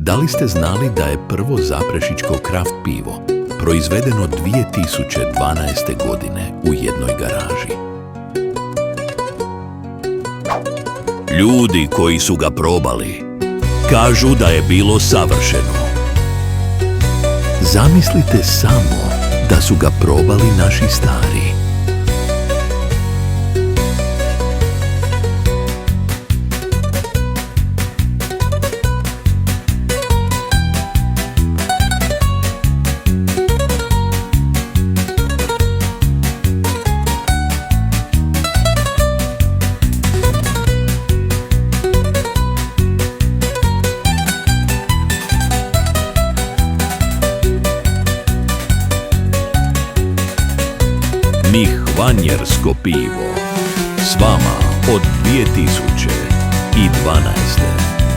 Da li ste znali da je prvo zaprešičko kraft pivo proizvedeno 2012. godine u jednoj garaži? Ljudi koji su ga probali kažu da je bilo savršeno. Zamislite samo da su ga probali naši stari. Mihhvanjersko pivo s vama od 2012.